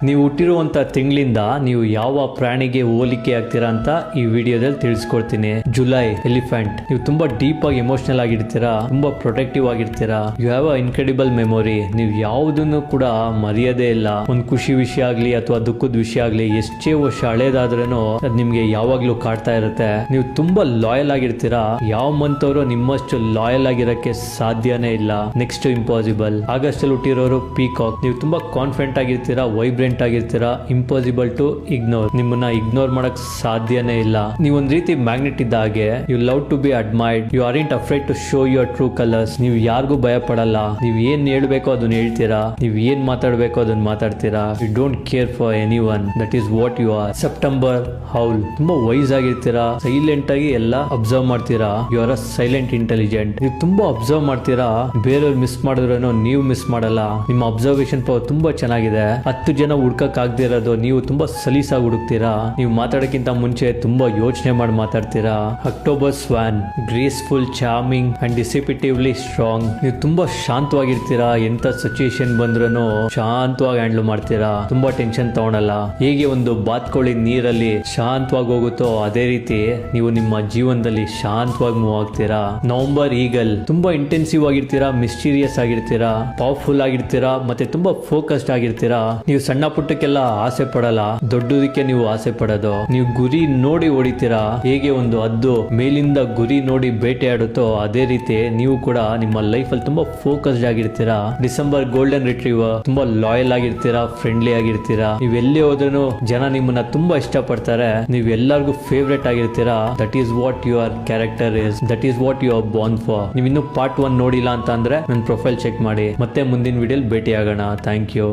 ನೀವು ಹುಟ್ಟಿರುವಂತ ತಿಂಗಳಿಂದ ನೀವು ಯಾವ ಪ್ರಾಣಿಗೆ ಹೋಲಿಕೆ ಆಗ್ತೀರಾ ಅಂತ ಈ ವಿಡಿಯೋದಲ್ಲಿ ತಿಳಿಸ್ಕೊಡ್ತೀನಿ. July elephant. ನೀವು ತುಂಬಾ ಡೀಪ್ ಆಗಿ ಎಮೋಷನಲ್ ಆಗಿರ್ತೀರಾ, ತುಂಬಾ ಪ್ರೊಟೆಕ್ಟಿವ್ ಆಗಿರ್ತೀರಾ. You have a incredible memory. ನೀವು ಯಾವುದನ್ನು ಕೂಡ ಮರೆಯೋದೇ ಇಲ್ಲ. ಒಂದು ಖುಷಿ ವಿಷಯ ಆಗ್ಲಿ ಅಥವಾ ದುಃಖದ ವಿಷಯ ಆಗ್ಲಿ, ಎಷ್ಟೇ ವರ್ಷ ಹಳೇದಾದ್ರೂ ಅದು ನಿಮ್ಗೆ ಯಾವಾಗ್ಲೂ ಕಾಡ್ತಾ ಇರುತ್ತೆ. ನೀವು ತುಂಬಾ ಲಾಯಲ್ ಆಗಿರ್ತೀರಾ. ಯಾವ ಮಂತ್ ಅವರು ನಿಮ್ಮಷ್ಟು ಲಾಯಲ್ ಆಗಿರಕ್ಕೆ ಸಾಧ್ಯನೇ ಇಲ್ಲ. Next impossible. ಆಗಸ್ಟ್ ಅಲ್ಲಿ ಹುಟ್ಟಿರೋರು ಪೀಕಾಕ್. ನೀವು ತುಂಬಾ ಕಾನ್ಫಿಡೆಂಟ್ ಆಗಿರ್ತೀರಾ, ವೈಬ್ರೆಂಟ್ ಆಗಿರ್ತೀರಾ. Impossible to ignore. ನಿಮ್ಮನ್ನ ಇಗ್ನೋರ್ ಮಾಡಕ್ ಸಾಧ್ಯನೇ ಇಲ್ಲ. ನೀವು ಒಂದ್ ರೀತಿ ಮ್ಯಾಗ್ನೆಟ್ ಇದ್ದ ಹಾಗೆ. You love to be admired. You aren't afraid to show your true colours. ನೀವು ಯಾರಿಗೂ ಭಯ ಪಡಲ್ಲ. ನೀವು ಏನ್ ಹೇಳ್ಬೇಕೋ ಅದನ್ನ ಹೇಳ್ತೀರಾ. ನೀವು ಏನ್ ಮಾತಾಡ್ಬೇಕೋ ಅದನ್ನ ಮಾತಾಡ್ತೀರಾ. You don't care for anyone. That is what you are. September ಹೌಲ್. ತುಂಬಾ ವೈಸ್ ಆಗಿರ್ತೀರಾ. ಸೈಲೆಂಟ್ ಆಗಿ ಎಲ್ಲ ಅಬ್ಸರ್ವ್ ಮಾಡ್ತೀರಾ. You are a silent intelligent. ನೀವು ತುಂಬಾ ಅಬ್ಸರ್ವ್ ಮಾಡ್ತೀರಾ. ಬೇರೆಯವ್ರು ಮಿಸ್ ಮಾಡಿದ್ರೂ ನೀವು ಮಿಸ್ ಮಾಡಲ್ಲ. ನಿಮ್ಮ ಅಬ್ಸರ್ವೇಷನ್ ಪವರ್ ತುಂಬಾ ಚೆನ್ನಾಗಿದೆ. 10 ಜನ ಹುಡ್ಕಕ್ ಆಗದೆ ಇರೋದು ನೀವು ತುಂಬಾ ಸಲೀಸಾಗಿ ಹುಡುಕ್ತೀರಾ. ನೀವು ಮಾತಾಡಕ್ಕಿಂತ ಮುಂಚೆ ತುಂಬಾ ಯೋಚನೆ ಮಾಡಿ ಮಾತಾಡ್ತೀರಾ. October swan. Graceful, charming and deceptively strong. ನೀವು ತುಂಬಾ ಶಾಂತವಾಗಿರ್ತೀರಾ. ಎಂತ ಸಿಚುಯೇಷನ್ ಬಂದ್ರೂ ಶಾಂತವಾಗಿ ಹ್ಯಾಂಡಲ್ ಮಾಡ್ತೀರಾ. ತುಂಬಾ ಟೆನ್ಷನ್ ತಗೊಳಲ್ಲ. ಹೇಗೆ ಒಂದು ಬಾತ್ಕೊಳ್ಳಿ ನೀರಲ್ಲಿ ಶಾಂತವಾಗಿ ಹೋಗುತ್ತೋ ಅದೇ ರೀತಿ ನೀವು ನಿಮ್ಮ ಜೀವನದಲ್ಲಿ ಶಾಂತವಾಗಿ ಮೂವ್ ಆಗ್ತೀರಾ. November eagle. ತುಂಬಾ ಇಂಟೆನ್ಸಿವ್ ಆಗಿರ್ತೀರಾ, ಮಿಸ್ಟೀರಿಯಸ್ ಆಗಿರ್ತೀರಾ, ಪವರ್ಫುಲ್ ಆಗಿರ್ತೀರಾ, ಮತ್ತೆ ತುಂಬಾ ಫೋಕಸ್ಡ್ ಆಗಿರ್ತೀರಾ. ನೀವು ಸಣ್ಣ ಪುಟ್ಟಕ್ಕೆಲ್ಲ ಆಸೆ ಪಡಲ್ಲ, ದೊಡ್ಡದಕ್ಕೆ ನೀವು ಆಸೆ ಪಡೋದು. ನೀವು ಗುರಿ ನೋಡಿ ಹೊಡಿತೀರಾ. ಹೇಗೆ ಒಂದು ಹದ್ದು ಮೇಲಿಂದ ಗುರಿ ನೋಡಿ ಬೇಟೆ ಆಡುತ್ತೋ ಅದೇ ರೀತಿ ನೀವು ಕೂಡ ನಿಮ್ಮ ಲೈಫ್ ಅಲ್ಲಿ ತುಂಬಾ ಫೋಕಸ್ಡ್ ಆಗಿರ್ತೀರಾ. December golden retriever. ತುಂಬಾ ಲಾಯಲ್ ಆಗಿರ್ತೀರಾ, ಫ್ರೆಂಡ್ಲಿ ಆಗಿರ್ತೀರಾ. ನೀವು ಎಲ್ಲಿ ಹೋದ್ರೂ ಜನ ನಿಮ್ಮನ್ನ ತುಂಬಾ ಇಷ್ಟಪಡ್ತಾರೆ. ನೀವು ಎಲ್ಲರಿಗೂ ಫೇವ್ರೇಟ್ ಆಗಿರ್ತೀರಾ. That is what your character is. That is what you are born for. ನೀವು ಇನ್ನು ಪಾರ್ಟ್ 1 ನೋಡಿಲ್ಲ ಅಂತ ಅಂದ್ರೆ ನನ್ನ ಪ್ರೊಫೈಲ್ ಚೆಕ್ ಮಾಡಿ. ಮತ್ತೆ ಮುಂದಿನ ವಿಡಿಯೋಲಿ ಭೇಟಿ ಆಗೋಣ. Thank you.